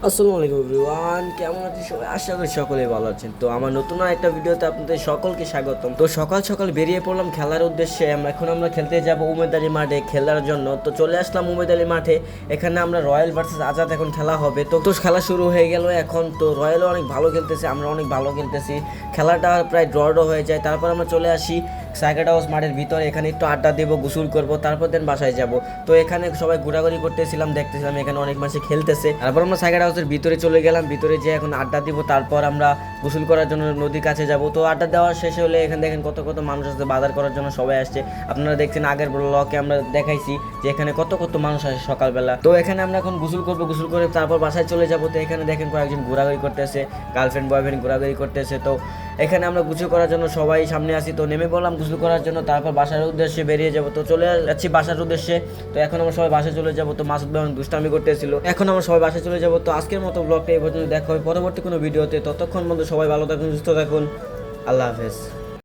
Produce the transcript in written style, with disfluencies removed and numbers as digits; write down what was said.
আসসালামু আলাইকুম এভরিওয়ান, কেমন আছেন সবাই? আশা করি সকলেই ভালো আছেন। তো আমার নতুন একটা ভিডিওতে আপনাদের সকলকে স্বাগতম। তো সকাল সকাল বেরিয়ে পড়লাম খেলার উদ্দেশ্যে। এখন আমরা খেলতে যাব উমেদ আলী মাঠে খেলার জন্য। তো চলে আসলাম উমেদ আলী মাঠে। এখানে আমরা রয়্যাল ভার্সেস আজাদ এখন খেলা হবে। তো খেলা শুরু হয়ে গেল এখন। তো রয়্যালও অনেক ভালো খেলতেছে, আমরা অনেক ভালো খেলতেছি। খেলাটা প্রায় ড্র হয়ে যায়। তারপর আমরা চলে আসি সার্কিট হাউস মাঠের ভিতরে। এখানে একটু আড্ডা দেবো, গোসল করবো, তারপর দেন বাসায় যাব। তো এখানে সবাই ঘোরাঘুরি করতেছিলাম, দেখতেছিলাম এখানে অনেক মানুষ খেলতেছে। তারপর আমরা সার্কিট হাউসের ভিতরে চলে গেলাম। ভিতরে যে এখন আড্ডা দিব, তারপর আমরা গোসল করার জন্য নদীর কাছে যাব। তো আড্ডা দেওয়া শেষ হলে এখানে দেখেন কত কত মানুষ আসছে, বাজার করার জন্য সবাই আসছে। আপনারা দেখছেন আগের ব্লগে আমরা দেখাইছি যে এখানে কত কত মানুষ আসে সকালবেলা। তো এখানে আমরা এখন গোসল করবো, গোসল করে তারপর বাসায় চলে যাব। তো এখানে দেখেন কয়েকজন ঘোরাঘুরি করতেছে, গার্লফ্রেন্ড বয়ফ্রেন্ড ঘোরাঘুরি করতেছে। তো এখানে আমরা গোসল করার জন্য সবাই সামনে আসি। তো নেমে পড়লাম গোসল করার জন্য, তারপর বাসার উদ্দেশ্যে বেরিয়ে যাব। তো চলে যাচ্ছি বাসার উদ্দেশ্যে। তো এখন আমরা সবাই বাসায় চলে যাব। তো মাসুদ ভাই দুষ্টামি করতেছিল, এখন আমরা সবাই বাসায় চলে যাব। তো আজকের মতো ব্লগটা এই পর্যন্ত, দেখা হবে পরবর্তী কোনো ভিডিওতে। ততক্ষণ পর্যন্ত সবাই ভালো থাকুন, সুস্থ থাকুন। আল্লাহ হাফেজ।